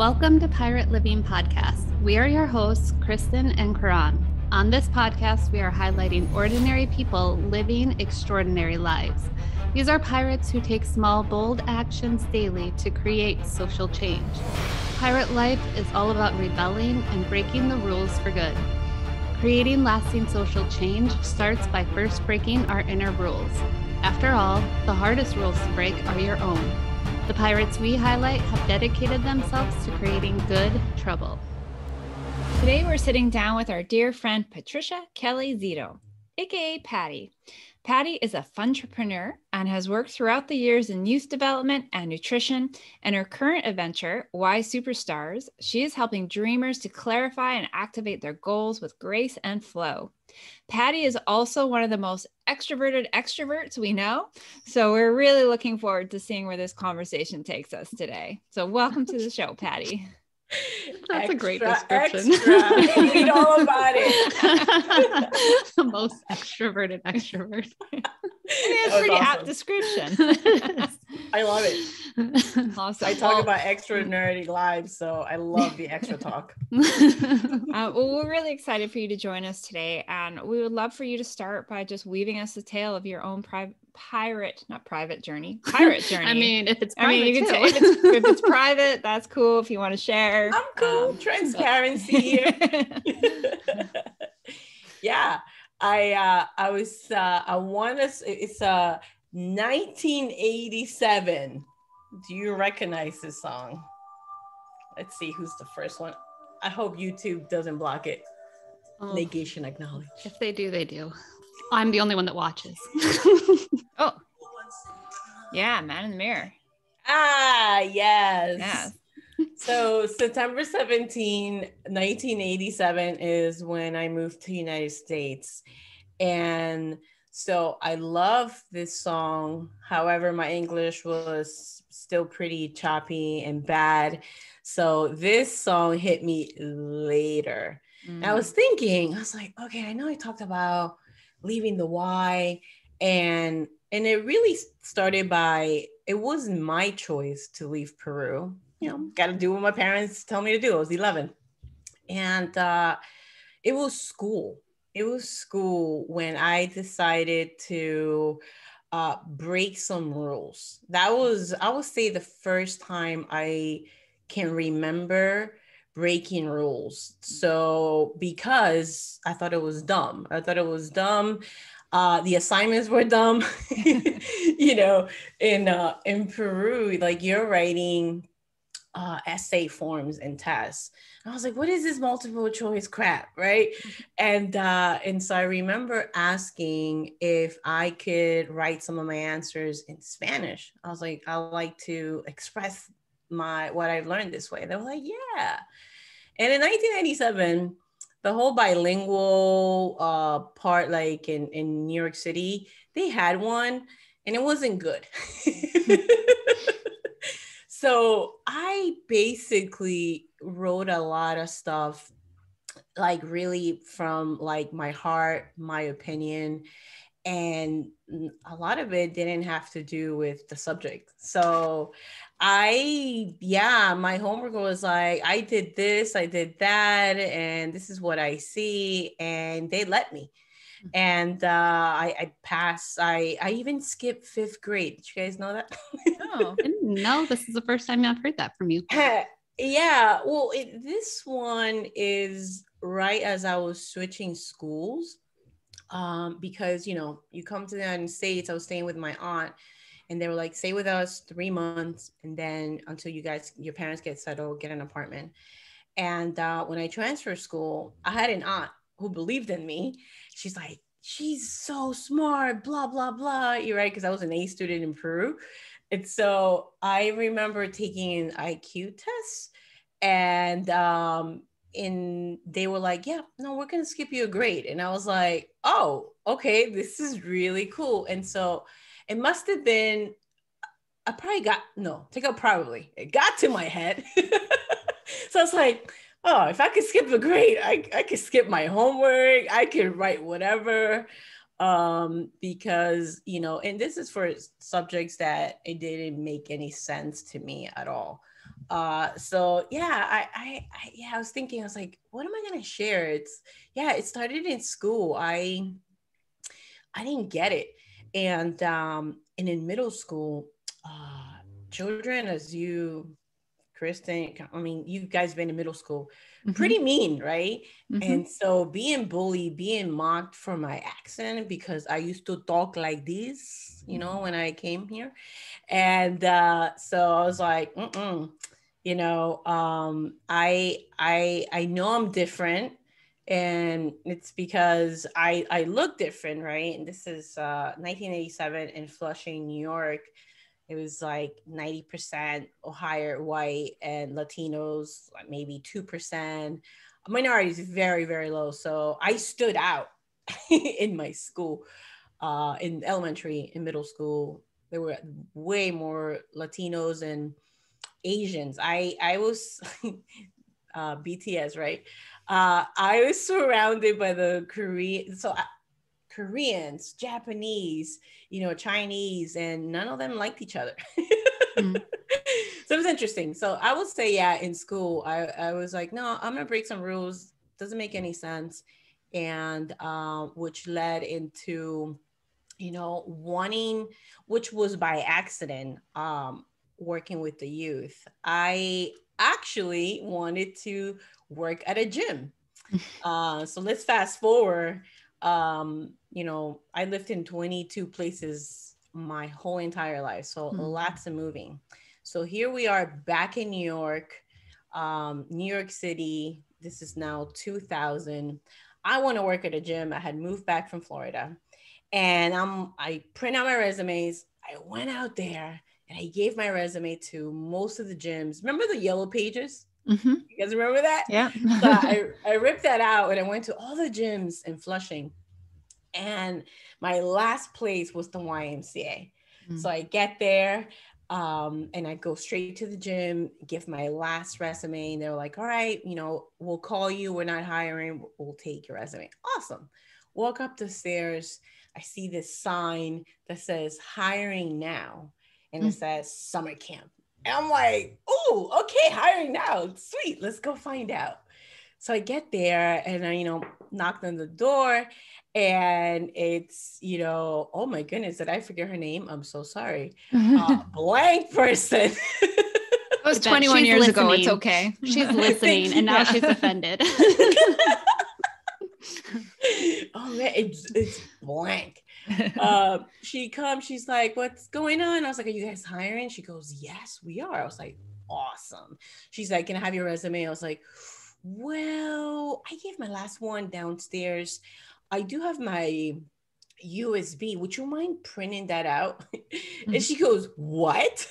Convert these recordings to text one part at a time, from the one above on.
Welcome to Pirate Living Podcast. We are your hosts, Kristen and Karan. On this podcast, we are highlighting ordinary people living extraordinary lives. These are pirates who take small, bold actions daily to create social change. Pirate life is all about rebelling and breaking the rules for good. Creating lasting social change starts by first breaking our inner rules. After all, the hardest rules to break are your own. The pirates we highlight have dedicated themselves to creating good trouble. Today, we're sitting down with our dear friend, Patricia Kelly Zito, aka Patty. Patty is a funtrepeneur and has worked throughout the years in youth development and nutrition. And her current adventure, YSuperstars, she is helping dreamers to clarify and activate their goals with grace and flow. Patty is also one of the most extroverted extroverts we know. So we're really looking forward to seeing where this conversation takes us today. So welcome to the show, Patty. That's a great description. Read all about it. The most extroverted extrovert. It's a pretty awesome. Apt description. I love it. Awesome. I talk about extraordinary lives, so I love the extra talk. Well, we're really excited for you to join us today, and we would love for you to start by just weaving us the tale of your own pirate journey. I mean, if it's private, you can say if it's private, that's cool. If you want to share, I'm cool. Transparency here. Yeah, I want to. It's 1987. Do you recognize this song? Let's see who's the first one. I hope YouTube doesn't block it. Oh. Negation acknowledged. If they do, they do. I'm the only one that watches. Oh, yeah, Man in the Mirror. Ah, yes. Yes. So September 17, 1987 is when I moved to the United States. And so I love this song. However, my English was still pretty choppy and bad. So this song hit me later. I was thinking, I was like, okay, I know I talked about leaving the Y, and it really started by, it wasn't my choice to leave Peru. You know, got to do what my parents tell me to do. I was 11. And it was school. It was school when I decided to break some rules. That was, I would say, the first time I can remember breaking rules. So because I thought it was dumb. The assignments were dumb. You know, in Peru, like, you're writing essay forms and tests. And I was like, what is this multiple choice crap, right? And so I remember asking if I could write some of my answers in Spanish. I was like, I like to express what I've learned this way. They were like, yeah. And in 1997, the whole bilingual part, like in New York City, they had one, and it wasn't good. So I basically wrote a lot of stuff, like really from like my heart, my opinion, and a lot of it didn't have to do with the subject. So my homework was like, I did this, I did that, and this is what I see, and they let me. And I passed. I even skipped 5th grade. Did you guys know that? Oh, no, this is the first time I've heard that from you. Yeah, well, this one is right as I was switching schools, because, you know, you come to the United States. I was staying with my aunt, and they were like, stay with us 3 months, and then until your parents get settled, get an apartment. And when I transferred school, I had an aunt who believed in me. She's like, she's so smart, blah, blah, blah. You're right, because I was an A student in Peru. And so I remember taking an IQ test, and they were like, yeah, no, we're going to skip you a grade. And I was like, oh, okay, this is really cool. And so it must have been, it got to my head. So I was like, oh, if I could skip a grade, I could skip my homework. I could write whatever, because, you know, and this is for subjects that it didn't make any sense to me at all. So yeah, I was thinking, I was like, what am I gonna share? It started in school. I didn't get it. And in middle school, children, as you, Kristen, I mean, you guys been in middle school, pretty mean, right? And so being bullied, being mocked for my accent, because I used to talk like this, when I came here. And so I was like, I know I'm different, and it's because I look different, right? And this is 1987 in Flushing, New York. It was like 90% or higher white, and Latinos like maybe 2%. Minorities very, very low. So I stood out in my school, in elementary, in middle school. There were way more Latinos and Asians. I was BTS, right? I was surrounded by the Koreans, Japanese, Chinese, and none of them liked each other. So it was interesting. So I would say, yeah, in school, I was like, no, I'm gonna break some rules. Doesn't make any sense. And which led into, wanting, which was by accident, working with the youth. I actually wanted to work at a gym. So let's fast forward. I lived in 22 places my whole entire life. So lots of moving. So here we are back in New York, New York City. This is now 2000. I want to work at a gym. I had moved back from Florida, and I print out my resumes. I went out there and I gave my resume to most of the gyms. Remember the yellow pages? You guys remember that? Yeah. So I ripped that out and I went to all the gyms in Flushing. And my last place was the YMCA. So I get there, and I go straight to the gym, give my last resume. And they're like, all right, we'll call you. We're not hiring. We'll take your resume. Awesome. Walk up the stairs. I see this sign that says hiring now. And it says summer camp. And I'm like, oh, okay, hiring now. Sweet. Let's go find out. So I get there and I, knocked on the door, and it's, oh my goodness, did I forget her name? I'm so sorry. Blank person. It was 21 years ago. It's okay. She's listening and now she's offended. Oh man, it's blank. She comes, she's like, what's going on? I was like, are you guys hiring? She goes, yes, we are. I was like, awesome. She's like, can I have your resume? I was like, well, I gave my last one downstairs. I do have my USB. Would you mind printing that out? And she goes, what?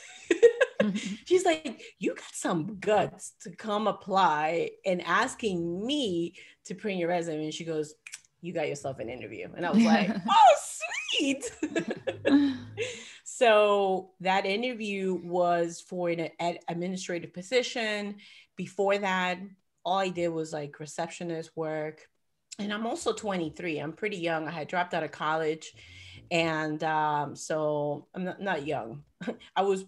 She's like, you got some guts to come apply and asking me to print your resume. And she goes, you got yourself an interview. And I was like, oh, sweet. So that interview was for an administrative position. Before that, all I did was like receptionist work. And I'm also 23. I'm pretty young. I had dropped out of college. And so I'm not young. I was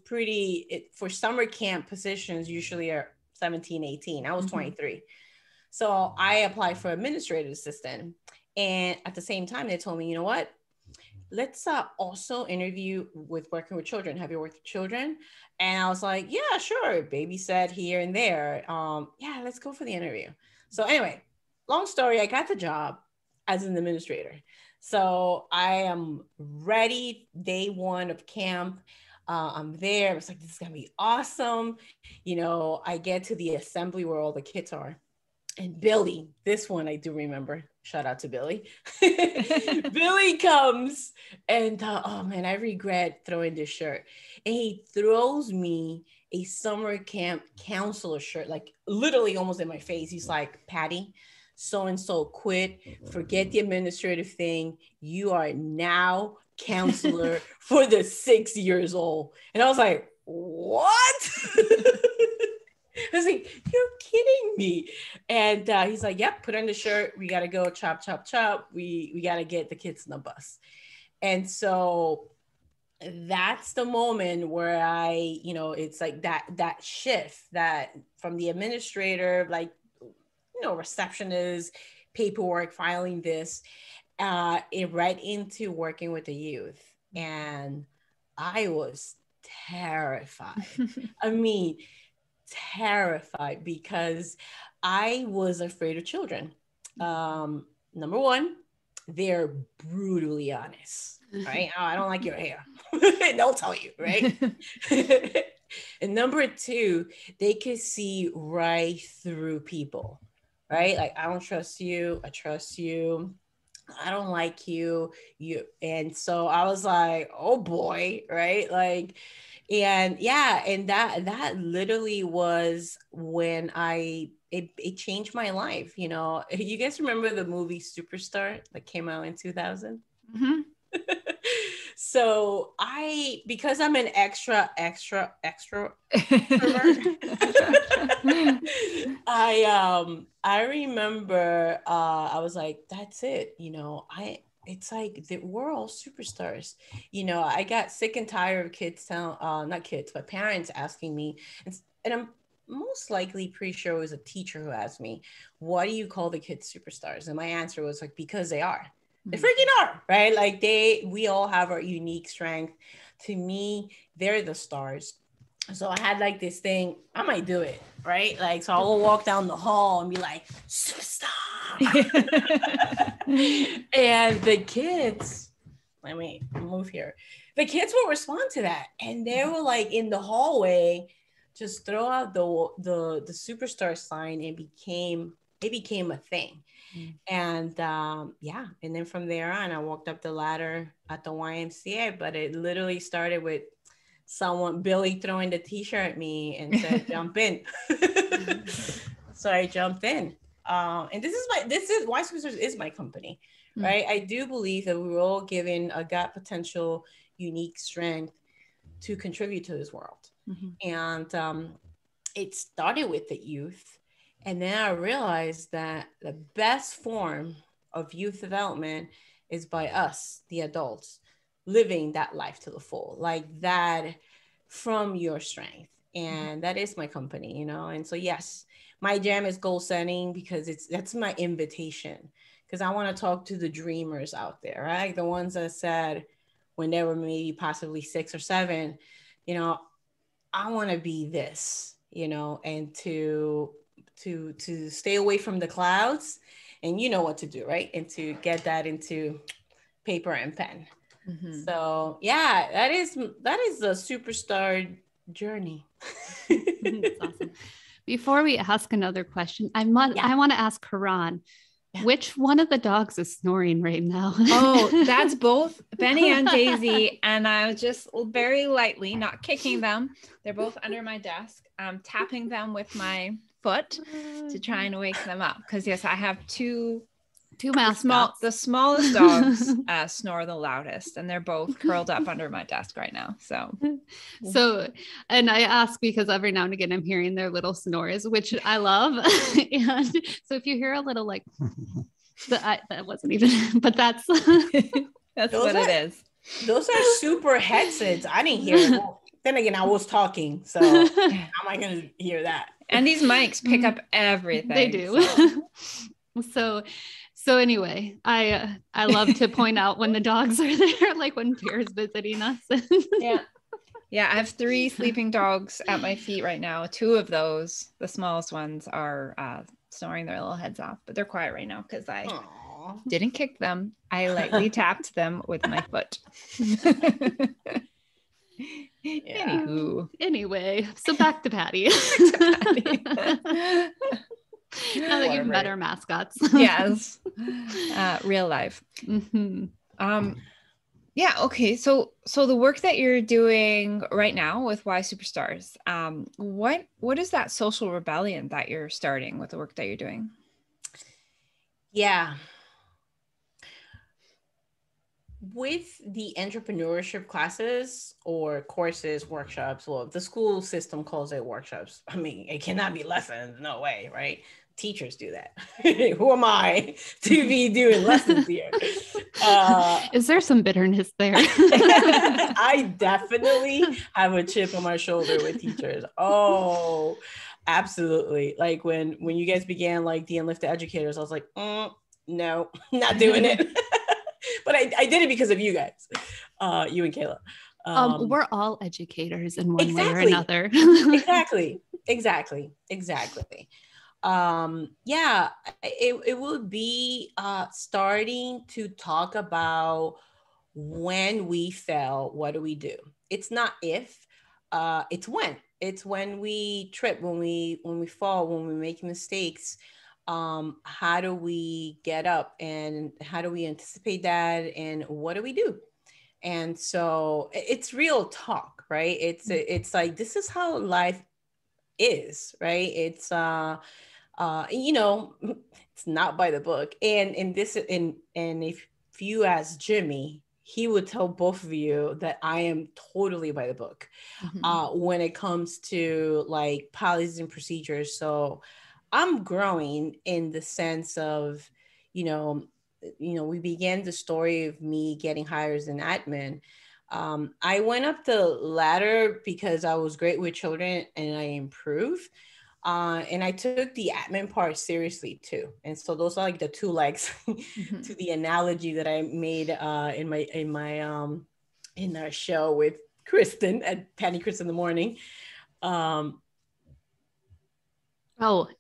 for summer camp positions usually are 17, 18. I was 23. So I applied for administrative assistant. And at the same time, they told me, you know what? Let's also interview with working with children. Have you worked with children? And I was like, yeah, sure. Babysat here and there. Yeah, let's go for the interview. So anyway, long story, I got the job as an administrator. So I am ready day one of camp. I'm there. I was like, this is going to be awesome. I get to the assembly where all the kids are. And Billy, this one I do remember. Shout out to Billy. Billy comes and, oh man, I regret throwing this shirt. And he throws me a summer camp counselor shirt, like literally almost in my face. He's like, Patty, so-and-so quit, forget the administrative thing. You are now counselor for the 6 years old. And I was like, what? I was like, you're kidding me. And he's like, yep, put on the shirt. We got to go chop, chop, chop. We got to get the kids on the bus. And so that's the moment where I, you know, it's like that shift that from the administrator, like, you know, receptionist, paperwork, filing this, it right into working with the youth. And I was terrified. I mean, terrified because I was afraid of children. Number one, they're brutally honest, right? Oh, I don't like your hair. They'll tell you, right? And number two, they could see right through people, right? Like, I don't trust you. I trust you. I don't like you. And so I was like, oh boy, right? Like, and yeah, and that literally was when it changed my life. You know, you guys remember the movie Superstar that came out in 2000? Mm-hmm. So because I'm an extra I remember I was like, that's it, you know, it's like we're all superstars. You know, I got sick and tired of kids not kids, but parents asking me, and I'm most likely pretty sure it was a teacher who asked me, why do you call the kids superstars? And my answer was like, because they are. They freaking are, right? Like we all have our unique strength. To me, they're the stars. So I had like this thing, I might do it, right? Like, so I'll walk down the hall and be like, superstar. And the kids, let me move here. The kids will respond to that. And they were like in the hallway, just throw out the superstar sign. It became a thing. And yeah, and then from there on, I walked up the ladder at the YMCA, but it literally started with Billy throwing the t-shirt at me and said, jump in. So I jumped in. And this is YSuperstars is my company, right? I do believe that we were all given a God potential, unique strength to contribute to this world. And it started with the youth. And then I realized that the best form of youth development is by us, the adults, living that life to the full, like that from your strength. And that is my company, you know? And so, yes, my jam is goal setting because that's my invitation. Because I want to talk to the dreamers out there, right? The ones that said when they were maybe possibly 6 or 7, you know, I want to be this, you know, and to stay away from the clouds, and you know what to do, right? And to get that into paper and pen. So yeah, that is the superstar journey. That's awesome. Before we ask another question, I want to ask Karan, which one of the dogs is snoring right now? Oh, that's both Benny and Daisy. And I was just very lightly, not kicking them. They're both under my desk. I'm tapping them with my foot to try and wake them up. Because yes, I have two mascots. The smallest dogs snore the loudest, and they're both curled up under my desk right now. So, and I ask because every now and again I'm hearing their little snores, which I love. And so if you hear a little like that wasn't even, but that's what it is. Those are super headsets. I didn't hear it. Well, then again, I was talking, so how am I going to hear that? And these mics pick up everything. They do. So anyway, I love to point out when the dogs are there, like when Pierre's visiting us. Yeah, I have 3 sleeping dogs at my feet right now. 2 of those, the smallest ones, are snoring their little heads off, but they're quiet right now because I didn't kick them. I lightly tapped them with my foot. Anyway, so back to Patty. Now that you've met our mascots. Yes. Real life. Yeah. Okay. So the work that you're doing right now with YSuperstars, what is that social rebellion that you're starting with the work that you're doing? Yeah. With the entrepreneurship classes or courses, workshops, well, the school system calls it workshops. I mean, it cannot be lessons, no way, right? teachers do that. Who am I to be doing lessons here? Is there some bitterness there? I definitely have a chip on my shoulder with teachers. Oh, absolutely. Like when you guys began like the Enlifted Educators, I was like, no, not doing it. But I did it because of you guys, you and Kayla. We're all educators in one way or exactly. another. Exactly. Yeah, it will be starting to talk about when we fail, what do we do? It's not if, it's when. It's when we trip, when we fall, when we make mistakes. How do we get up, and how do we anticipate that, and what do we do? And so it's real talk, right? It's like, this is how life is, right? It's you know, it's not by the book. And if you ask Jimmy, he would tell both of you that I am totally by the book when it comes to like policies and procedures. So I'm growing in the sense of, you know, we began the story of me getting hired as an admin. I went up the ladder because I was great with children and I improved. And I took the admin part seriously too. And so those are like the two legs to the analogy that I made in our show with Kristen at Penny Chris in the Morning.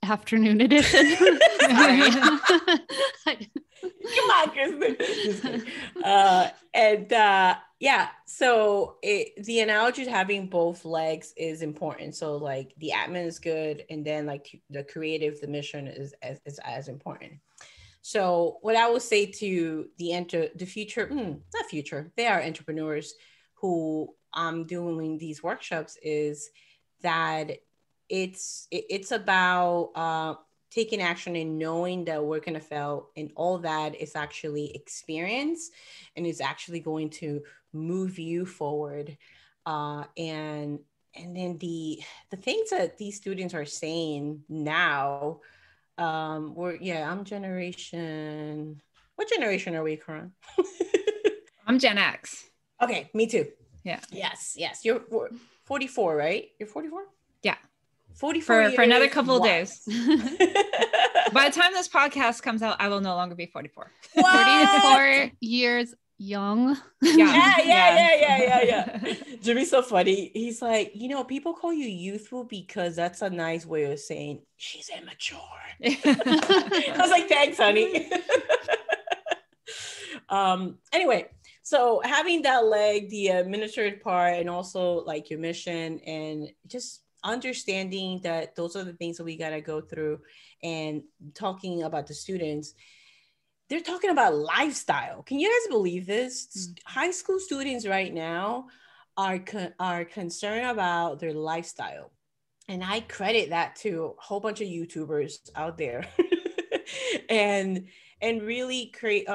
Afternoon edition. Sorry. Come on, Kristen. Just kidding. Yeah, so the analogy of having both legs is important. So like the admin is good, and then like the creative, the mission is as important. So what I would say to the future, not future, they are entrepreneurs who I'm doing these workshops, is that it's about taking action and knowing that we're going to fail, and all that is actually experience, and is actually going to move you forward. And then the things that these students are saying now, I'm generation, what generation are we, Karan? I'm Gen X. Okay, me too. Yeah. Yes. You're 44, right? You're 44? Yeah. 44 for another couple of days. By the time this podcast comes out, I will no longer be 44. What? 44 years young. Yeah. Jimmy's so funny. He's like, people call you youthful because that's a nice way of saying she's immature. I was like, thanks, honey. Anyway, so having that leg, the administrative part, and also like your mission, and just understanding that those are the things that we got to go through, and talking about the students, they're talking about lifestyle. Can you guys believe this? High school students right now are concerned about their lifestyle. And I credit that to a whole bunch of YouTubers out there and really create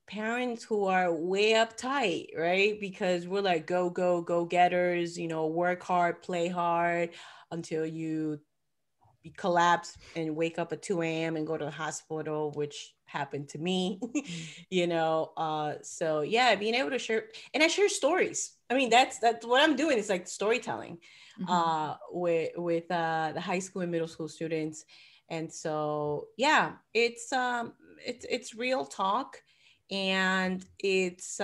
parents who are way uptight, right? Because we're like, go getters, work hard, play hard until you collapse and wake up at 2 a.m. and go to the hospital, which happened to me. So yeah, being able to share, and I share stories. I mean, that's what I'm doing. It's like storytelling with the high school and middle school students. And so yeah, it's real talk, and it's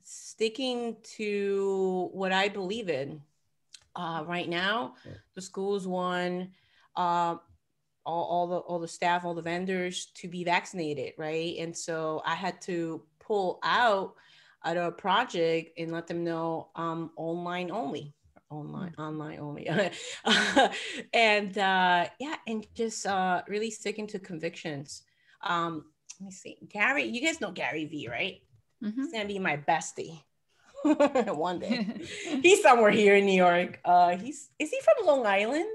sticking to what I believe in. Right now, the schools want all the staff, all the vendors to be vaccinated, right? And so I had to pull out of a project and let them know online only. And and just really sticking to convictions. Let me see, Gary, you guys know Gary V, right? He's gonna be my bestie one day. He's somewhere here in New York. Is he from Long Island?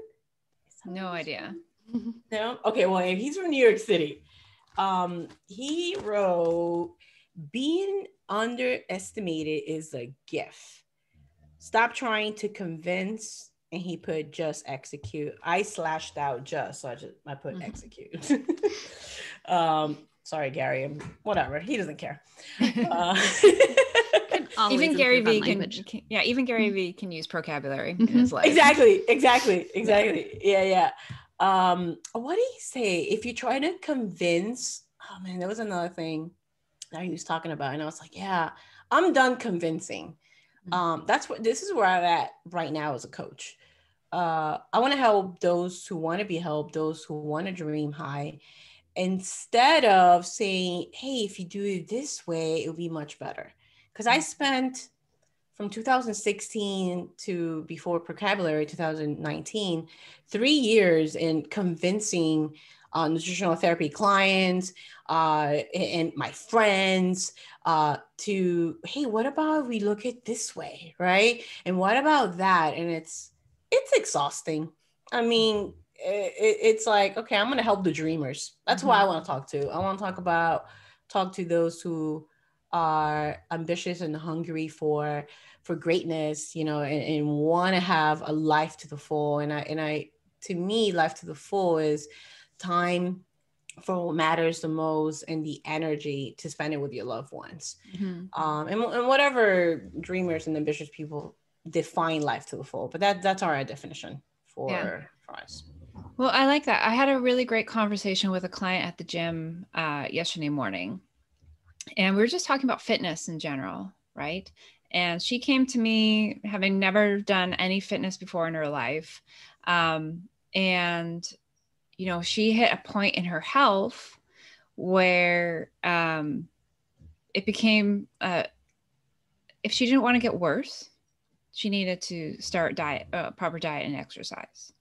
No idea. No? Okay, well, if he's from New York City, he wrote, "Being underestimated is a gift. Stop trying to convince and he put just execute. I slashed out just, so I put execute. Sorry, Gary, whatever. He doesn't care. Even Gary Vee can use vocabulary in his life. Exactly. Yeah. What do you say if you try to convince? Oh man, there was another thing that he was talking about, and I was like, yeah, I'm done convincing. This is where I'm at right now as a coach. I want to help those who want to be helped, those who want to dream high, instead of saying, hey, if you do it this way, it'll be much better. Because I spent from 2016 to before vocabulary 2019, 3 years in convincing nutritional therapy clients and my friends to, hey, what about if we look at this way, right? And what about that? And it's exhausting. I mean, it's like, okay, I'm going to help the dreamers. That's who I want to talk to. I want to talk to those who are ambitious and hungry for greatness, you know, and want to have a life to the full. And I, to me, life to the full is time for what matters the most and the energy to spend it with your loved ones. And whatever dreamers and ambitious people define life to the full, but that's our definition for us. Well, I like that. I had a really great conversation with a client at the gym yesterday morning, and we were just talking about fitness in general, right? And she came to me having never done any fitness before in her life. And, you know, she hit a point in her health where it became, if she didn't want to get worse, she needed to start proper diet and exercise.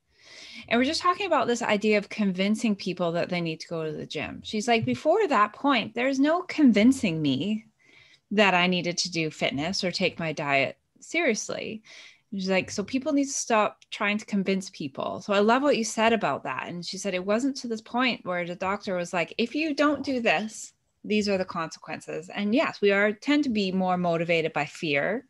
And we're just talking about this idea of convincing people that they need to go to the gym. She's like, before that point, there's no convincing me that I needed to do fitness or take my diet seriously. She's like, so people need to stop trying to convince people. So I love what you said about that. And she said, it wasn't to this point where the doctor was like, if you don't do this, these are the consequences. And yes, we tend to be more motivated by fear,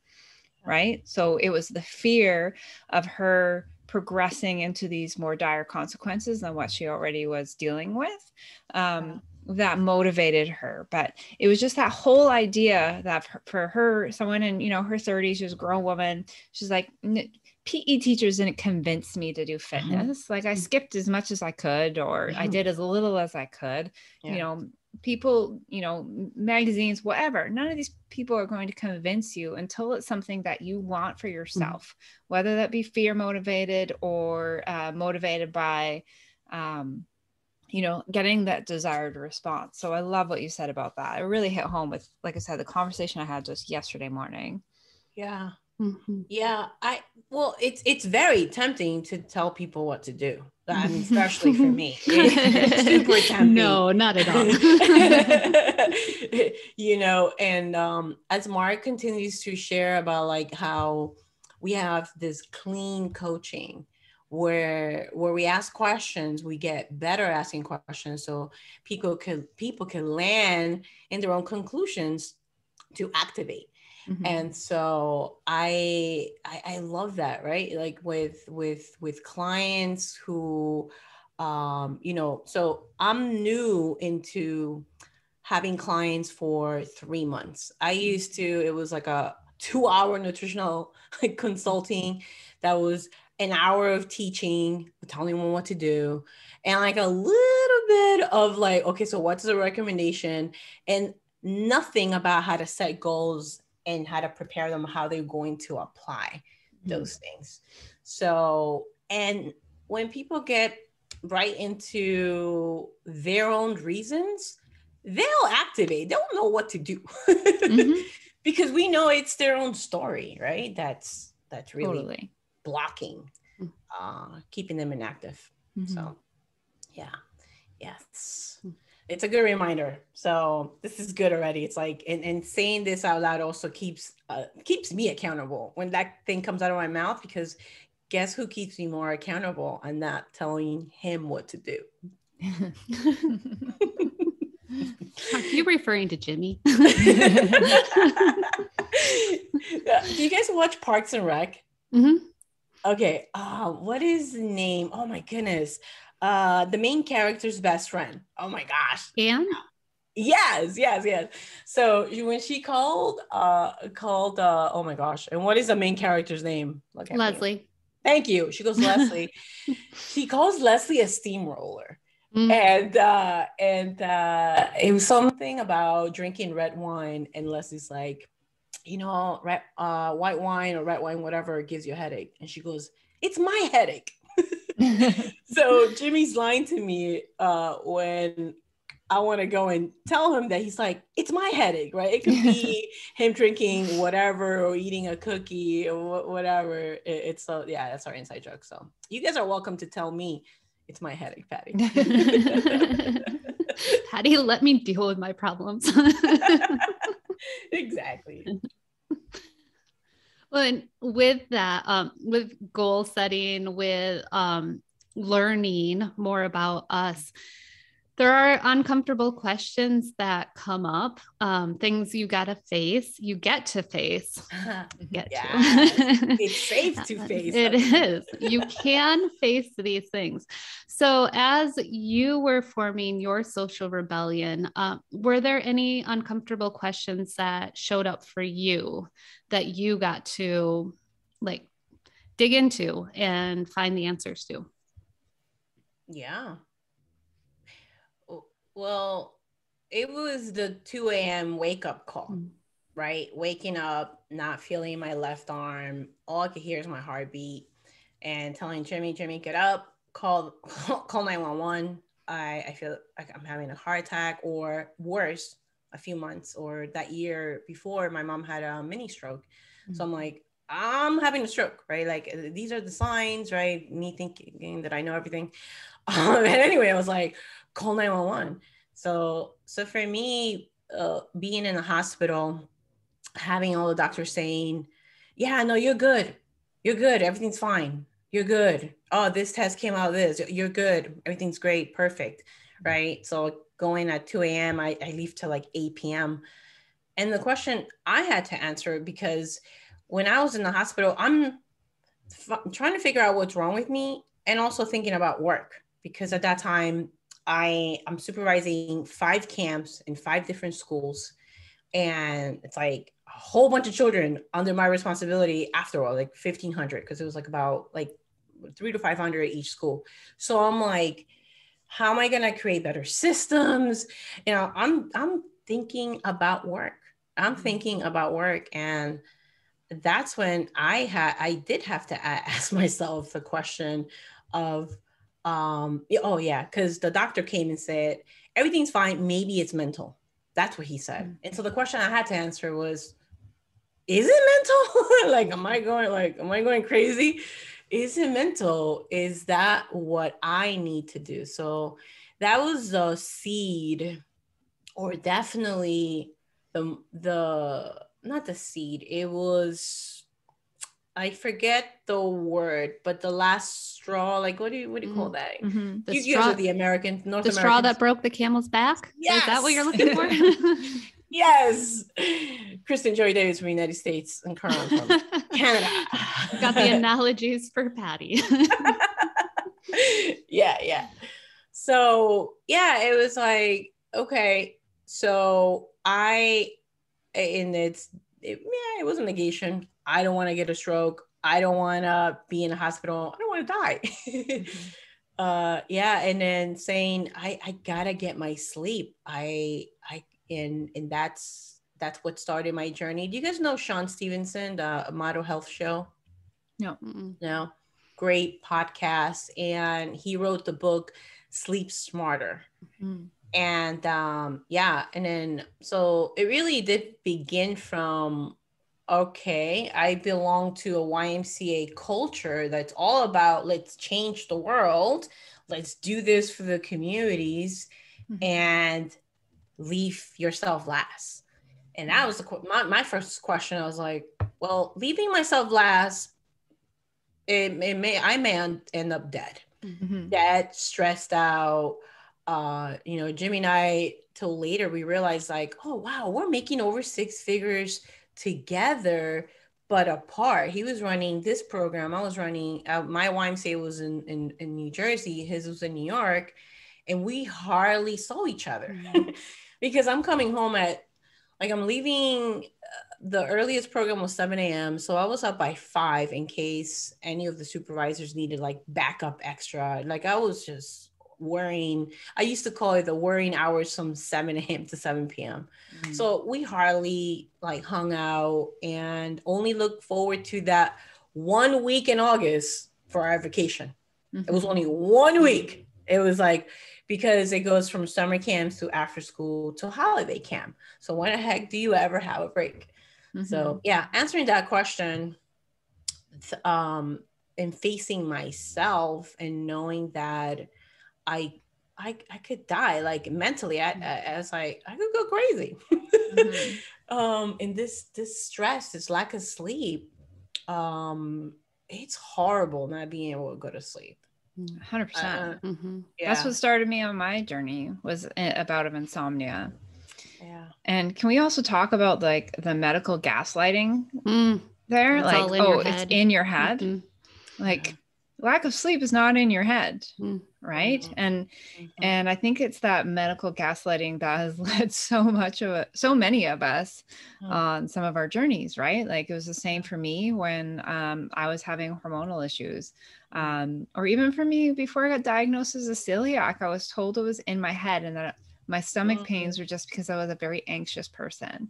right? So it was the fear of her progressing into these more dire consequences than what she already was dealing with. That motivated her. But it was just that whole idea that for her, someone in, you know, her 30s, she was a grown woman. She's like, PE teachers didn't convince me to do fitness. Like I skipped as much as I could, or I did as little as I could, you know, people, you know, magazines, whatever. None of these people are going to convince you until it's something that you want for yourself, whether that be fear motivated or motivated by, you know, getting that desired response. So I love what you said about that. It really hit home with, like I said, the conversation I had just yesterday morning. Yeah. Yeah. Well, it's very tempting to tell people what to do. I mean, especially for me, it's super tempting. No, not at all. You know, and as Mark continues to share about like how we have this clean coaching where we ask questions, we get better asking questions, so people can land in their own conclusions to activate. And so I love that, right? Like with clients who, you know, so I'm new into having clients for 3 months. I used to, it was like a 2-hour nutritional consulting that was an hour of teaching, telling them what to do, and like a little bit of like, okay, so what's the recommendation, and nothing about how to set goals and how to prepare them, how they're going to apply those things. So, and when people get right into their own reasons, they'll activate, they'll know what to do. Because we know it's their own story, right? That's really blocking, keeping them inactive. So yeah, yes, it's a good reminder. So this is good already. It's like, and saying this out loud also keeps me accountable when that thing comes out of my mouth, because guess who keeps me more accountable? I'm not telling him what to do. Are you referring to Jimmy? Do you guys watch Parks and Rec? Okay. What is the name? Oh my goodness. The main character's best friend. Oh my gosh. Anne? Yes. So when she called, oh my gosh. And what is the main character's name? Look at me. Leslie. Thank you. She goes, Leslie. She calls Leslie a steamroller. Mm. And it was something about drinking red wine. And Leslie's like, white wine or red wine, whatever, gives you a headache. And she goes, it's my headache. So Jimmy's lying to me when I want to go and tell him that, he's like, it's my headache, right? It could be him drinking whatever or eating a cookie or whatever. It's so, yeah, that's our inside joke. So you guys are welcome to tell me it's my headache, Patty. Patty, let me deal with my problems. Exactly. Well, and with that, with goal setting, with learning more about us, there are uncomfortable questions that come up, things you get to face. It's safe to face. It is. You can face these things. So as you were forming your social rebellion, were there any uncomfortable questions that showed up for you that you got to like dig into and find the answers to? Yeah. Well, it was the 2 a.m. wake up call, right? Waking up, not feeling my left arm. All I could hear is my heartbeat and telling Jimmy, get up, call 911. I feel like I'm having a heart attack, or worse, a few months or that year before, my mom had a mini stroke. So I'm like, I'm having a stroke, right? Like, these are the signs, right? Me thinking that I know everything. And anyway, I was like, call 911. So for me, being in the hospital, having all the doctors saying, yeah, no, you're good. Everything's fine. You're good. Oh, this test came out this. You're good. Everything's great. Perfect. Right. So going at 2 a.m., I leave till like 8 p.m. And the question I had to answer, because when I was in the hospital, I'm trying to figure out what's wrong with me, and also thinking about work, because at that time I'm supervising 5 camps in 5 different schools, and it's like a whole bunch of children under my responsibility after all, like 1,500, because it was like about like 300 to 500 at each school. So I'm like, how am I going to create better systems? I'm thinking about work. And that's when I did have to ask myself the question of, because the doctor came and said, everything's fine, maybe it's mental. That's what he said. And so the question I had to answer was, is it mental? Like, am I going crazy? Is it mental? Is that what I need to do? So that was the seed, or definitely the not the seed. It was, I forget the word, but the last straw, like what do you call that? Mm-hmm. You guys are the American, North the Americans. straw that broke the camel's back? Yes. Is that what you're looking for? Yes. Kristen Joy Davis from the United States and Karan from Canada. Got the analogies for Patty. Yeah. So yeah, it was like, okay, so it was a negation. I don't want to get a stroke. I don't want to be in a hospital. I don't want to die. And then saying, I gotta get my sleep. And that's what started my journey. Do you guys know Sean Stevenson, the Model Health Show? No. Great podcast. And he wrote the book Sleep Smarter. And and then so it really did begin from, okay, I belong to a YMCA culture that's all about, let's change the world, let's do this for the communities, and leave yourself last. And that was my first question. I was like, well, leaving myself last, I may end up dead. Dead, stressed out. Jimmy and I, till later, we realized like, oh wow, we're making over 6 figures together, but apart. He was running this program. I was running, my YMCA was in New Jersey. His was in New York. And we hardly saw each other because I'm coming home I'm leaving. The earliest program was 7 a.m. So I was up by 5 in case any of the supervisors needed like backup extra. Like I was just worrying. I used to call it the worrying hours from 7 a.m. to 7 p.m. So we hardly like hung out and only looked forward to that 1 week in August for our vacation. It was only 1 week. It was like, because it goes from summer camps to after school to holiday camp. So when the heck do you ever have a break? So yeah, answering that question, and facing myself and knowing that I could die, like mentally, I could go crazy. And this stress, this lack of sleep, it's horrible not being able to go to sleep. 100%. That's what started me on my journey, was a bout of insomnia. Yeah. And can we also talk about like the medical gaslighting there? It's like, oh, it's in your head. Like lack of sleep is not in your head. Right. And I think it's that medical gaslighting that has led so many of us on some of our journeys, right? Like it was the same for me when I was having hormonal issues. Or even for me, before I got diagnosed as a celiac, I was told it was in my head and that my stomach pains were just because I was a very anxious person.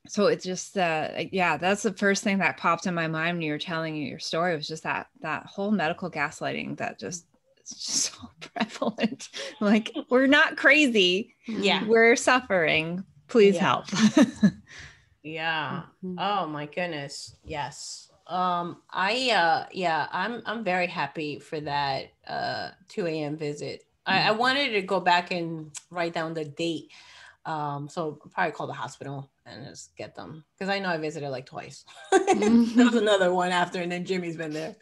So it's just, that's the first thing that popped in my mind when you were telling your story, was just that whole medical gaslighting that it's just so prevalent. Like, we're not crazy. Yeah. We're suffering. Please help. Oh my goodness. Yes. I'm very happy for that 2 a.m. visit. I wanted to go back and write down the date. So I'll probably call the hospital and just get them, because I know I visited like twice. There was another one after, and then Jimmy's been there.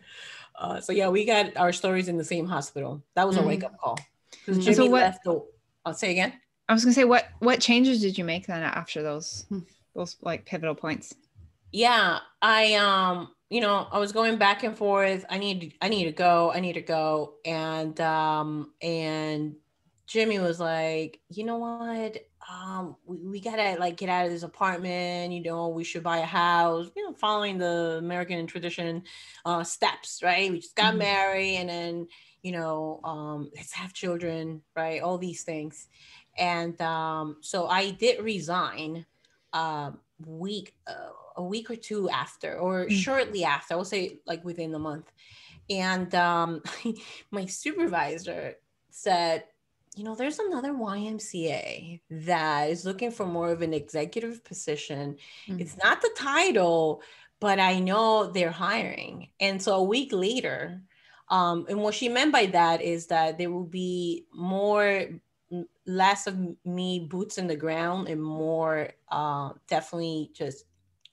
So yeah, we got our stories in the same hospital. That was a wake up call, because Jimmy left. I'll say again. I was gonna say, what changes did you make then after those like pivotal points? Yeah, I was going back and forth. I need to go. And Jimmy was like, you know what? We gotta like get out of this apartment. We should buy a house. Following the American tradition steps, right? We just got married, and then let's have children, right? All these things. And so I did resign. A week or two after, or shortly after, I will say like within the month. And my supervisor said, there's another YMCA that is looking for more of an executive position. It's not the title, but I know they're hiring. And so a week later, and what she meant by that is that there will be less of me boots in the ground and more definitely just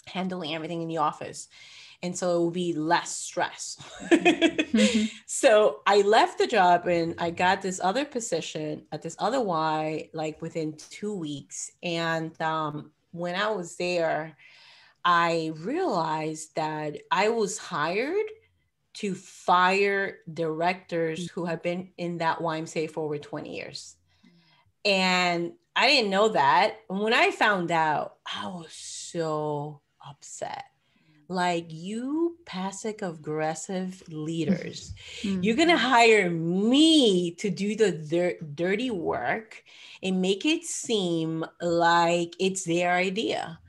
handling everything in the office. And so it will be less stress. So I left the job and I got this other position at this other Y like within 2 weeks. And when I was there, I realized that I was hired to fire directors who have been in that YMCA for over 20 years. And I didn't know that. And when I found out, I was so upset. Like, you passive aggressive leaders, you're going to hire me to do the dirty work and make it seem like it's their idea.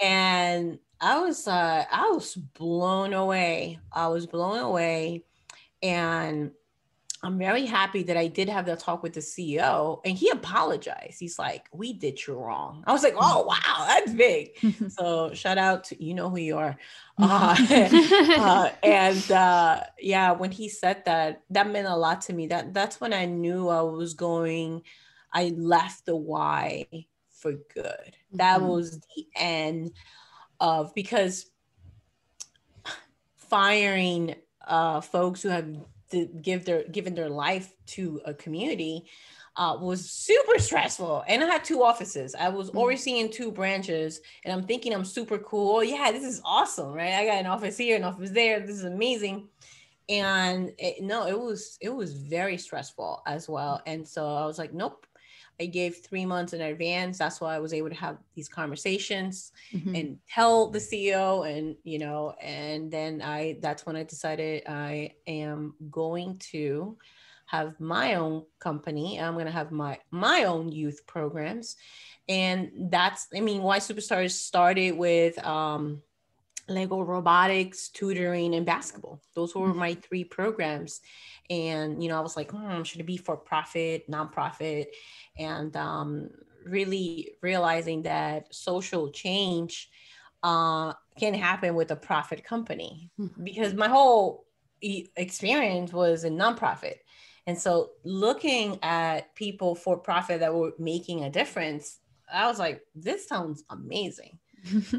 And I was blown away. And I'm very happy that I did have that talk with the CEO, and he apologized. He's like, we did you wrong. I was like, oh, wow, that's big. So shout out to, you know who you are. Yeah, when he said that meant a lot to me. That's when I knew I left the Y for good. That was the end of, because firing folks who have given their life to a community, was super stressful. And I had 2 offices. I was overseeing 2 branches, and I'm thinking I'm super cool. Oh, yeah, this is awesome, right? I got an office here, an office there. This is amazing. And it was very stressful as well. And so I was like, nope. I gave 3 months in advance. That's why I was able to have these conversations and tell the CEO, and, you know, and then that's when I decided I am going to have my own company. I'm going to have my own youth programs. And that's, I mean, YSuperstars started with, Lego robotics, tutoring, and basketball. Those were my 3 programs. And, you know, I was like, should it be for profit, nonprofit? And really realizing that social change can happen with a profit company, because my whole experience was a nonprofit. And so looking at people for profit that were making a difference, I was like, this sounds amazing.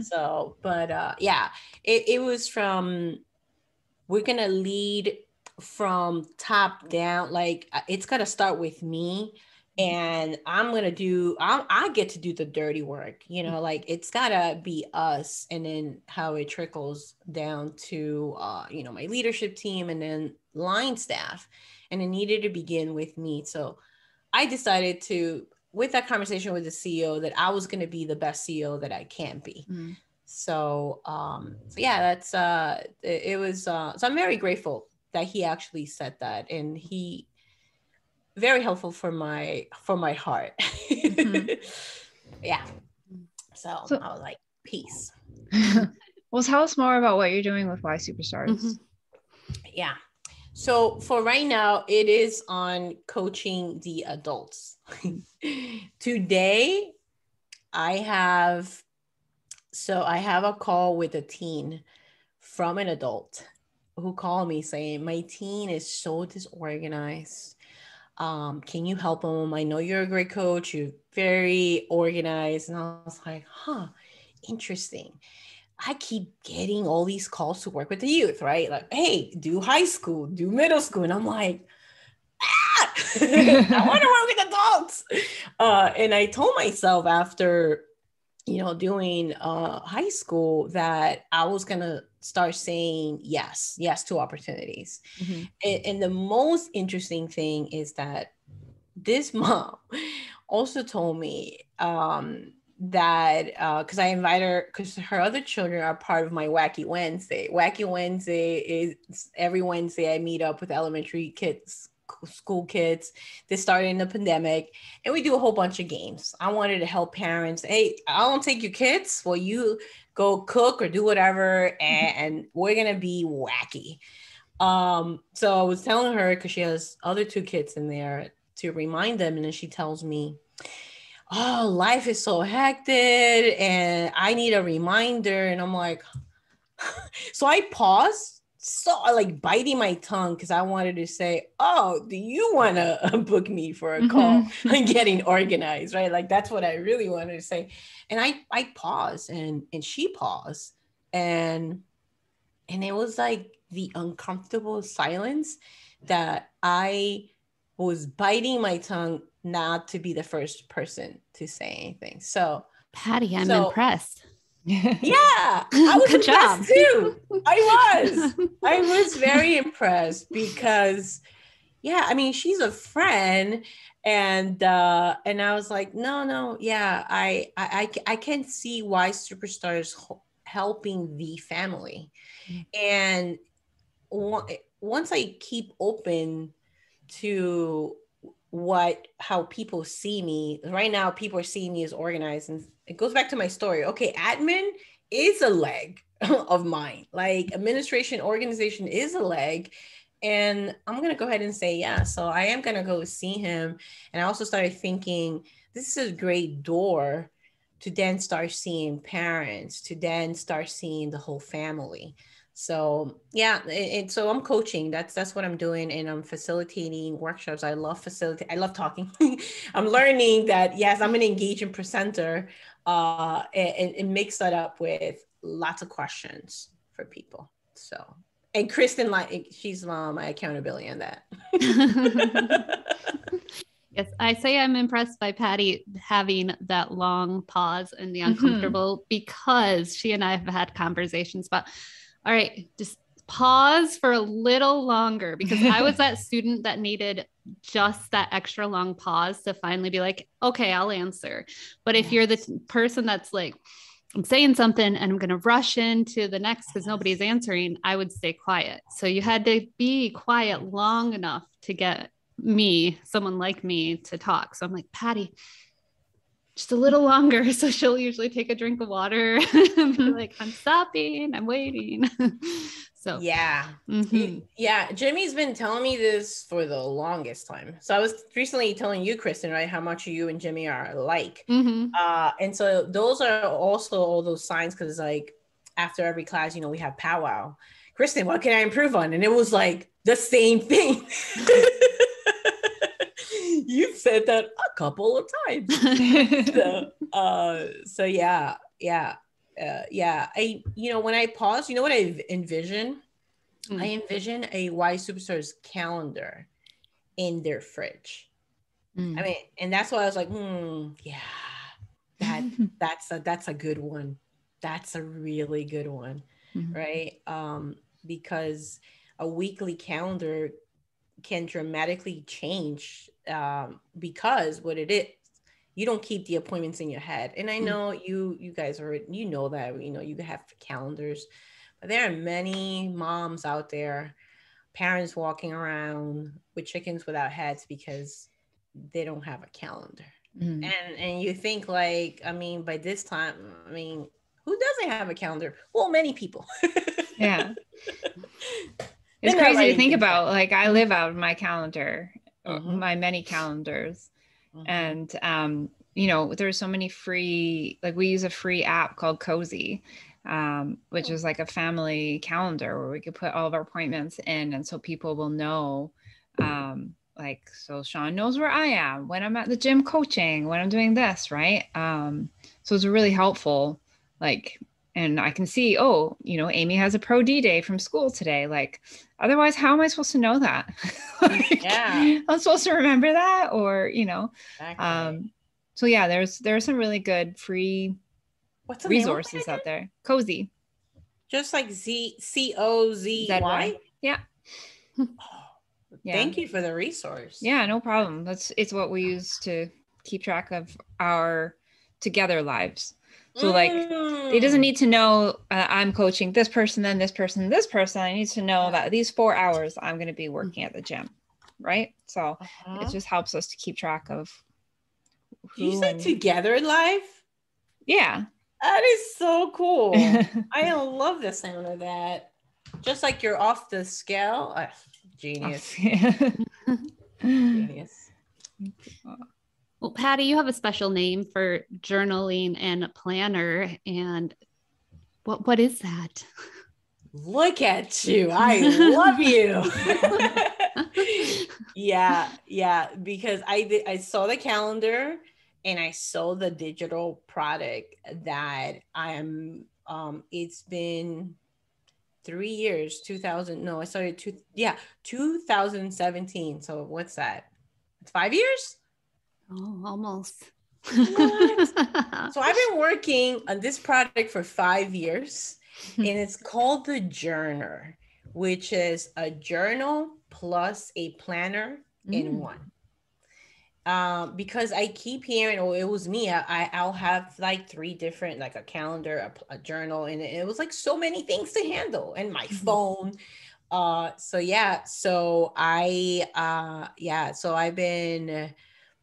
So, but yeah, it was from, we're going to lead from top down. Like, it's got to start with me, and I get to do the dirty work, you know, like it's gotta be us, and then how it trickles down to, you know, my leadership team and then line staff. And it needed to begin with me. So I decided to, with that conversation with the CEO, that I was going to be the best CEO that I can be. So, so yeah, that's, it was, so I'm very grateful that he actually said that, and he very helpful for my heart. Yeah. So I was like, peace. Well, tell us more about what you're doing with YSuperstars. Yeah. So for right now, it is on coaching the adults. Today, I have a call with a teen from an adult who called me saying, my teen is so disorganized. Can you help them? I know you're a great coach. You're very organized. And I was like, interesting. I keep getting all these calls to work with the youth, right? Like, hey, do high school, do middle school. And I'm like, I want to work with adults. And I told myself after, you know, doing high school that I was going to start saying yes to opportunities. And the most interesting thing is that this mom also told me that because I invite her, because her other children are part of my Wacky Wednesday. Wacky Wednesday is every Wednesday I meet up with elementary kids, school kids. They started in the pandemic, and we do a whole bunch of games. I wanted to help parents. Hey, I don't take your kids. Well, you go cook or do whatever, and we're gonna be wacky. So I was telling her, because she has other 2 kids in there, to remind them, and then she tells me, oh, life is so hectic and I need a reminder. And I'm like, so I paused, so like biting my tongue, because I wanted to say, oh, do you want to book me for a call on getting organized, right? Like, that's what I really wanted to say. And I paused, and she paused, and it was like the uncomfortable silence that I was biting my tongue not to be the first person to say anything. So, Patty, I'm impressed. Yeah, I was impressed too. I was very impressed, because, yeah, I mean, she's a friend, and I was like, no, yeah, I can see YSuperstars helping the family, and once I keep open to how people see me right now, people are seeing me as organized, and it goes back to my story. Okay, admin is a leg of mine, like administration, organization is a leg, and I'm gonna go ahead and say yeah. So I am gonna go see him, and I also started thinking this is a great door to then start seeing parents, to then start seeing the whole family. So yeah, and so I'm coaching. That's what I'm doing, and I'm facilitating workshops. I love talking. I'm learning that yes, I'm an engaging presenter, and mix that up with lots of questions for people. So, and Kristen, like, she's my accountability on that. Yes, I say I'm impressed by Patty having that long pause and the uncomfortable because she and I have had conversations about, all right, just pause for a little longer, because I was that student that needed just that extra long pause to finally be like, okay, I'll answer. But if you're the person that's like, I'm saying something and I'm going to rush into the next because nobody's answering, I would stay quiet. So you had to be quiet long enough to get someone like me, to talk. So I'm like, Patty, just a little longer. So she'll usually take a drink of water and be like, I'm stopping, I'm waiting. So yeah. Yeah. Jimmy's been telling me this for the longest time. So I was recently telling you, Kristen, right, how much you and Jimmy are alike. And so those are also all those signs, because like after every class, you know, we have powwow. Kristen, what can I improve on? And it was like the same thing. You've said that a couple of times. So yeah. I, you know, when I pause, you know what I envision? I envision a YSuperstars calendar in their fridge. I mean, and that's why I was like, yeah, that's a good one. That's a really good one, right? Because a weekly calendar can dramatically change, because what it is, you don't keep the appointments in your head. And I know you guys are, you know that, you know, you have calendars, but there are many moms out there, parents walking around with chickens without heads because they don't have a calendar. And you think like, I mean, by this time, I mean, who doesn't have a calendar? Well, many people. Yeah. It's crazy to think about. Like, I live out of my calendar, my many calendars. And, you know, there's so many free, like we use a free app called Cozy, which is like a family calendar where we could put all of our appointments in. And so people will know, like, so Sean knows where I am, when I'm at the gym coaching, when I'm doing this, right? So it's really helpful. Like, and I can see, oh, you know, Amy has a pro D day from school today. Like, otherwise, how am I supposed to know that? Like, I'm supposed to remember that, or, you know, so yeah, there's some really good free resources out there. Cozy. Just like Cozy. Yeah. Thank you for the resource. Yeah, no problem. It's what we use to keep track of our together lives. So like, it doesn't need to know I'm coaching this person, then this person, this person. I need to know that these 4 hours I'm going to be working at the gym, right? So it just helps us to keep track of. Did you say together live? Yeah. That is so cool. I love the sound of that. Just like you're off the scale. Genius. Genius. Well, Patty, you have a special name for journaling and planner. And what is that? Look at you. I love you. Yeah. Because I saw the calendar and I saw the digital product that I am, it's been 3 years, 2017. So what's that? It's 5 years? Oh, almost. What? So I've been working on this product for 5 years, and it's called the Journer, which is a journal plus a planner in one. Because I keep hearing, oh, it was me. I'll have like 3 different, like a calendar, a journal, and it was like so many things to handle, and my phone. So I've been,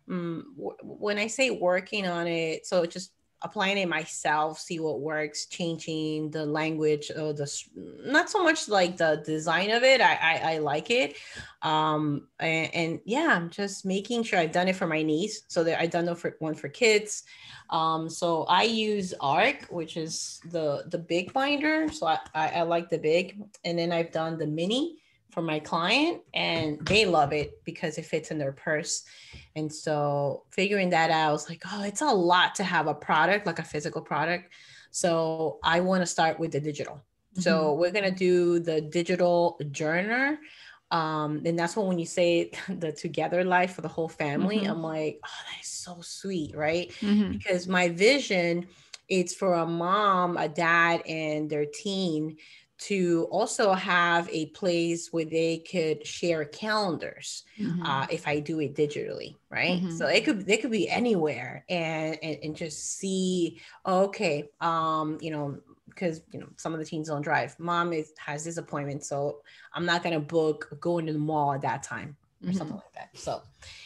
when I say working on it, so just applying it myself, see what works, changing the language, or not so much like the design of it. I like it. And yeah, I'm just making sure I've done it for my niece. So that I've done one for kids. So I use ARC, which is the big binder. So I like the big, and then I've done the mini for my client, and they love it because it fits in their purse. And so figuring that out, I was like, oh, it's a lot to have a product, like a physical product. So I want to start with the digital. So we're going to do the digital journal, And that's when you say the together life for the whole family, I'm like, oh, that is so sweet, right? Because my vision, it's for a mom, a dad, and their teen to also have a place where they could share calendars, if I do it digitally, right? So they could be anywhere and just see, okay, because some of the teens don't drive. Mom has this appointment, so I'm not gonna book going to the mall at that time or something like that. So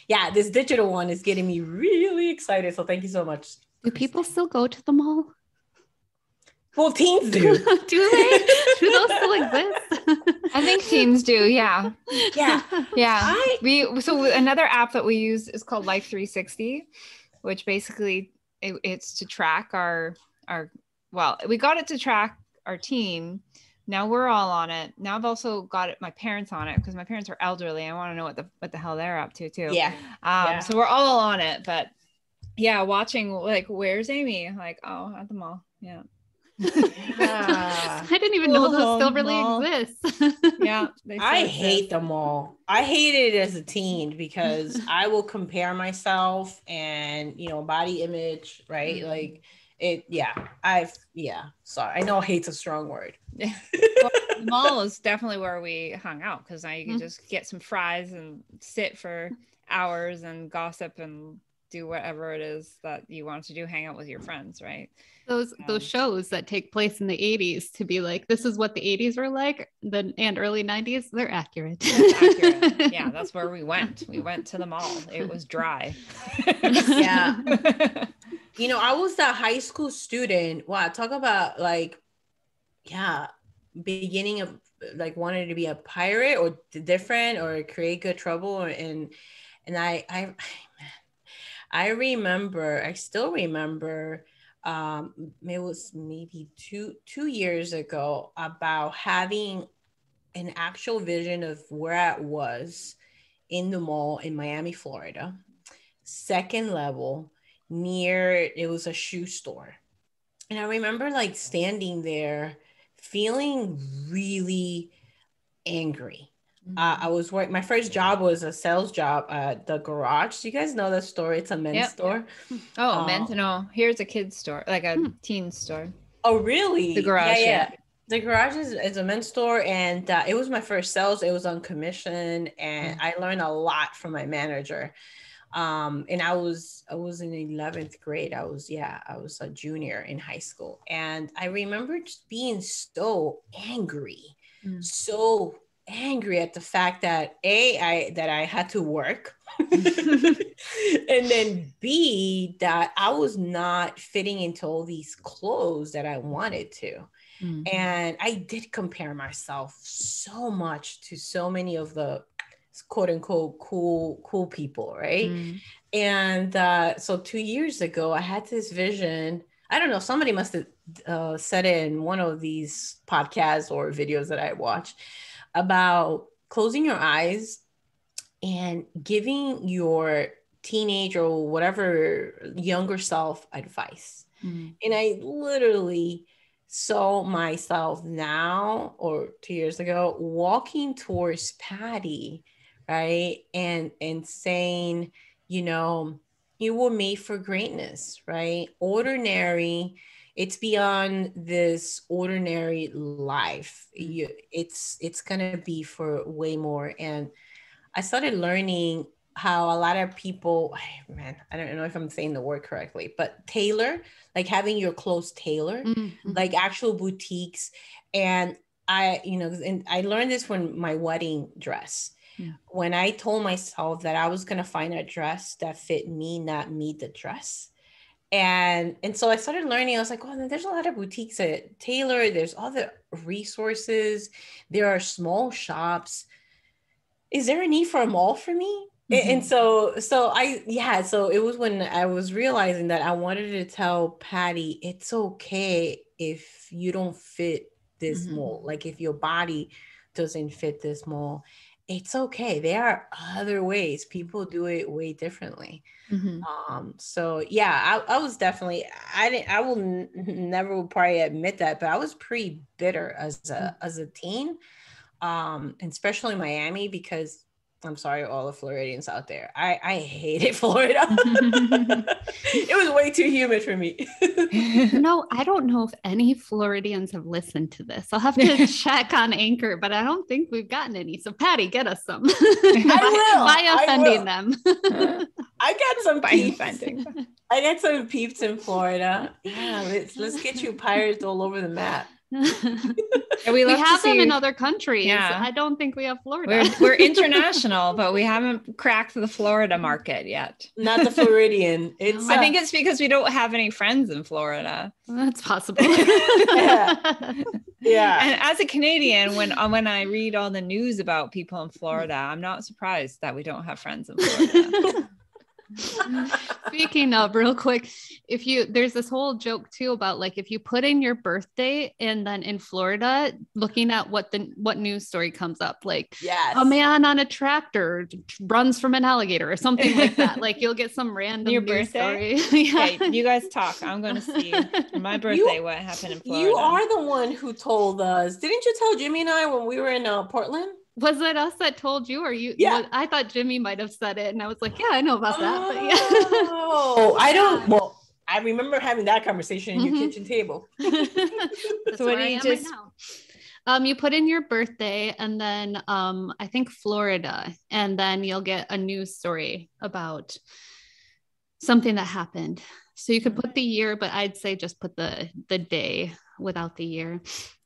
yeah, this digital one is getting me really excited. So thank you so much. Do people still go to the mall? Well, teens do. Do they? Do those still exist? I think teens do. Yeah. Yeah. Yeah. So another app that we use is called Life 360, which basically it's to track we got it to track our teen. Now we're all on it. Now I've also got my parents on it because my parents are elderly. I want to know what the hell they're up to too. Yeah. So we're all on it, but yeah, watching like, where's Amy? Like, oh, at the mall. Yeah. I didn't even know those still really exist. Yeah. I hate the mall. I hated it as a teen because I will compare myself and, body image, right? Like it. Yeah. Sorry. I know hate's a strong word. Yeah. Well, the mall is definitely where we hung out because now you can just get some fries and sit for hours and gossip and do whatever it is that you want to do, hang out with your friends, right? Those shows that take place in the 80s to be like, this is what the 80s were like, and early 90s, they're accurate. Accurate. Yeah, that's where we went. We went to the mall. It was dry. Yeah. I was that high school student. Wow, talk about beginning of wanting to be a pirate or different or create good trouble, and I still remember it was maybe two years ago, about having an actual vision of where I was in the mall in Miami, Florida, second level, it was a shoe store. And I remember standing there feeling really angry. I was working. My first job was a sales job at the Garage. Do you guys know that store? It's a men's store. Oh, men's? No, here's a kid's store, like a teen store. Oh, really? The Garage. Yeah. The Garage is a men's store, and it was my first sales. It was on commission, and I learned a lot from my manager. And I was in 11th grade. I was a junior in high school, and I remember just being so angry, at the fact that I had to work, and then B, that I was not fitting into all these clothes that I wanted to. And I did compare myself so much to so many of the quote unquote cool people, right? And so 2 years ago, I had this vision. I don't know, somebody must have said it in one of these podcasts or videos that I watched, about closing your eyes and giving your teenage or whatever younger self advice. And I literally saw myself now, or 2 years ago, walking towards Patty, right? And saying, you were made for greatness, right? Ordinary. It's beyond this ordinary life. It's going to be for way more. And I started learning how a lot of people, I don't know if I'm saying the word correctly, but tailor, like having your clothes tailored, like actual boutiques. And and I learned this from my wedding dress. When I told myself that I was going to find a dress that fit me, not me, the dress. And so I started learning. I was like, oh, there's a lot of boutiques at Taylor. There's other resources. There are small shops. Is there a need for a mall for me? And so it was when I was realizing that I wanted to tell Patty, it's okay if you don't fit this mold. Like if your body doesn't fit this mold, it's okay. There are other ways. People do it way differently. So yeah, I was definitely, I will never probably admit that, but I was pretty bitter as a teen. and especially Miami, because I'm sorry, all the Floridians out there. I hated Florida. It was way too humid for me. No, I don't know if any Floridians have listened to this. I'll have to check on Anchor, but I don't think we've gotten any. So Patty, get us some. By offending them. I got some peeps. I got some peeps in Florida. Yeah, let's get you pirates all over the map. We have them in other countries. Yeah. I don't think we have Florida. We're international, but we haven't cracked the Florida market yet. Not the Floridian. I think it's because we don't have any friends in Florida. That's possible. Yeah. And as a Canadian, when I read all the news about people in Florida, I'm not surprised that we don't have friends in Florida. Speaking of, real quick, there's this whole joke too about like if you put in your birthday and then in Florida, looking at what news story comes up, like a man on a tractor runs from an alligator or something like that. Like you'll get some random your news birthday story. Yeah. Okay, you guys talk. I'm going to see my birthday what happened in Florida. You are the one who told us. Didn't you tell Jimmy and I when we were in Portland? Was it us that told you, or you? Yeah. I thought Jimmy might have said it, and I was like, "Yeah, I know about that." But yeah. Oh, I don't. Well, I remember having that conversation at your kitchen table. So what do you just? Right now. You put in your birthday, and then I think Florida, and then you'll get a news story about something that happened. So you could put the year, but I'd say just put the day without the year.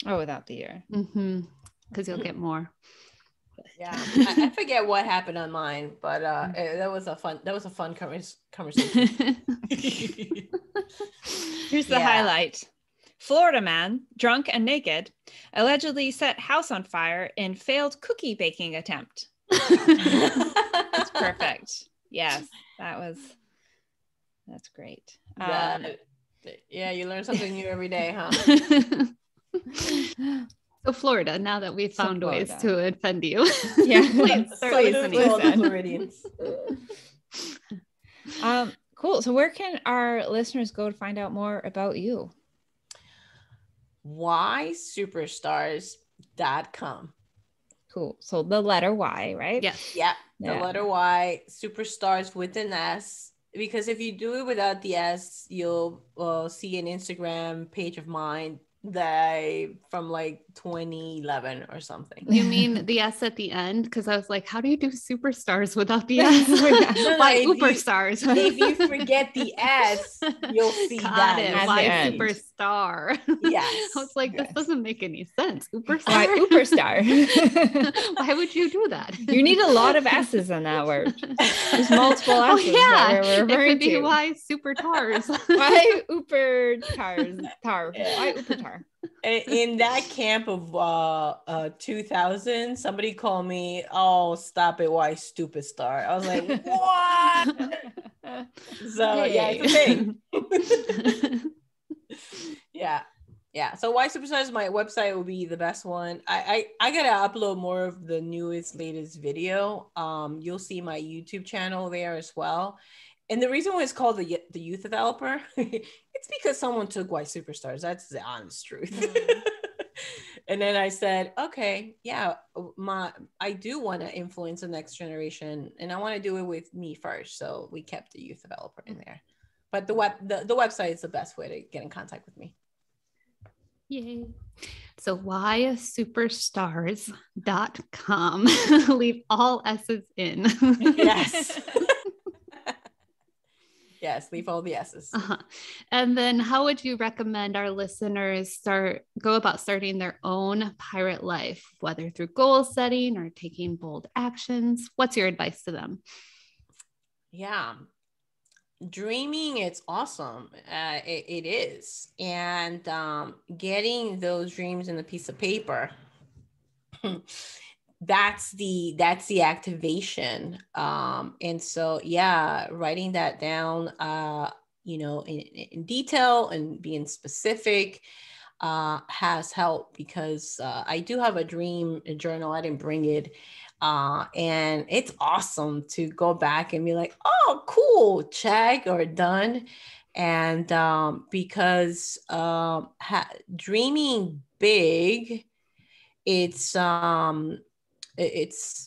Oh, without the year. Because you'll get more. Yeah, I forget what happened on mine, but that was a fun conversation. Here's the highlight. Florida man, drunk and naked, allegedly set house on fire in failed cookie baking attempt. That's perfect. Yes, that's great. Yeah, you learn something new every day, huh? So Florida, now that we've found ways to offend you. Yeah. Floridians. Cool. So where can our listeners go to find out more about you? YSuperstars.com. Cool. So the letter Y, right? Yes. Yeah. The letter Y, Superstars with an S. Because if you do it without the S, you'll see an Instagram page of mine from like 2011 or something. You mean the S at the end? Because I was like, how do you do superstars without the S? Why Superstars? If you forget the S, you'll see that. Why Superstar? Yes. I was like, this doesn't make any sense. Superstar? Why Superstar? Why would you do that? You need a lot of S's in that word. There's multiple S's. It could be why Supertars. Why Upertars? Why Upertar? In that camp of 2000, somebody called me, "Oh, stop it, why stupid star?" I was like, what? So yeah, it's a thing. Yeah. So Why Superstars, my website will be the best one. I gotta upload more of the latest video. You'll see my YouTube channel there as well. And the reason why it's called the youth developer, it's because someone took Why Superstars. That's the honest truth. And then I said, okay, yeah, I do want to influence the next generation, and I want to do it with me first. So we kept the youth developer in there. But the website is the best way to get in contact with me. Yay. So YSuperstars.com. Leave all S's in. Yes. Yes, leave all the S's. And then how would you recommend our listeners go about starting their own pirate life, whether through goal setting or taking bold actions? What's your advice to them? Yeah. Dreaming, it's awesome. It is. And getting those dreams in a piece of paper, that's the activation. And so, yeah, writing that down, in detail and being specific has helped, because I do have a dream journal. I didn't bring it. And it's awesome to go back and be like, oh, cool, check or done. And because dreaming big it's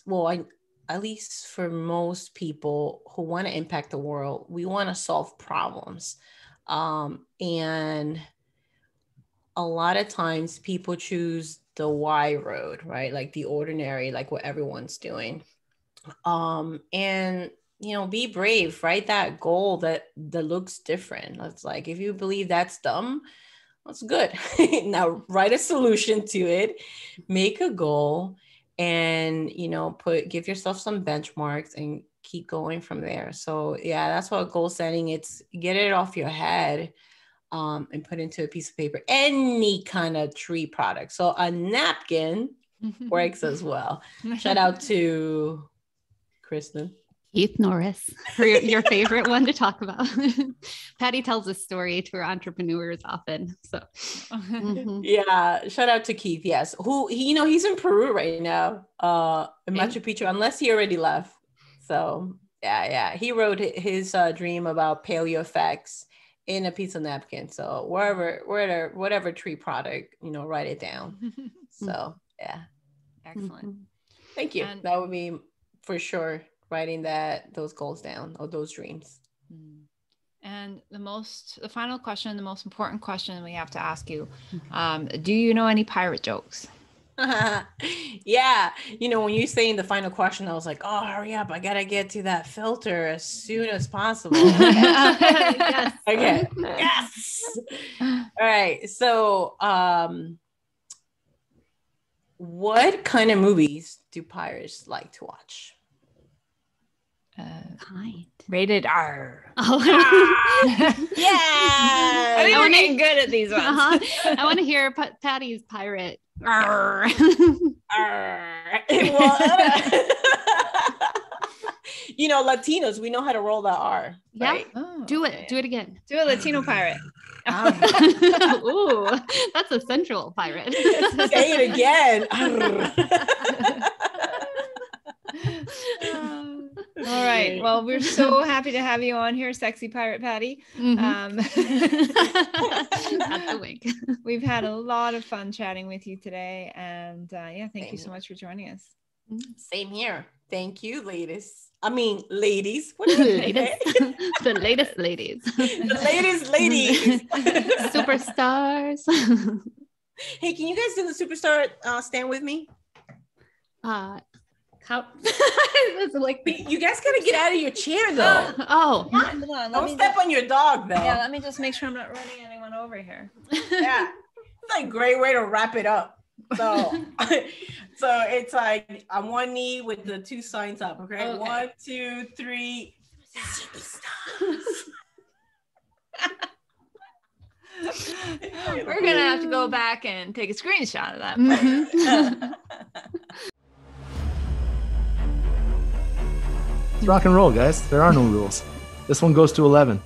well, at least for most people who want to impact the world, we want to solve problems. And a lot of times people choose the Y road, right? Like the ordinary, like what everyone's doing. And be brave, write that goal that looks different. It's like, if you believe that's dumb, that's good. Now write a solution to it, make a goal, and give yourself some benchmarks and keep going from there. So yeah, that's what goal setting, it's get it off your head, and put into a piece of paper, any kind of tree product. So a napkin works as well. Shout out to Kristen. Keith Norris, for your favorite one to talk about. Patty tells this story to her entrepreneurs often. So yeah, shout out to Keith. Yes, who he's in Peru right now, in Machu Picchu, unless he already left. So yeah, he wrote his dream about paleo effects in a piece of napkin. So whatever tree product, write it down. So yeah, excellent. Thank you. And that would be for sure, writing those goals down, or those dreams. And the final question, the most important question we have to ask you, do you know any pirate jokes? Yeah, when you saying the final question, I was like, oh, hurry up, I gotta get to that filter as soon as possible. Yes. Okay. Yes. All right, so what kind of movies do pirates like to watch? Rated R. Oh. Yeah. I think we're getting good at these ones. I want to hear Patty's pirate. Well, Latinos, we know how to roll that R. Yeah. Right? Oh, do it again. Do a Latino pirate. Ooh, that's a central pirate. Say it again. All right. Well, we're so happy to have you on here, Sexy Pirate Patty. That's a wink. We've had a lot of fun chatting with you today. And thank you so much for joining us. Same here. Thank you, ladies. Ladies. What are you The latest ladies. The latest ladies. Superstars. Hey, can you guys do the superstar stand with me? How? Like, you guys gotta get out of your chair though. Oh, don't step on your dog though. Yeah, let me just make sure I'm not running anyone over here. Yeah, it's like a great way to wrap it up. So, so it's like on one knee with the two signs up. Okay, 1, 2, 3. We're gonna have to go back and take a screenshot of that. It's rock and roll, guys. There are no rules. This one goes to 11.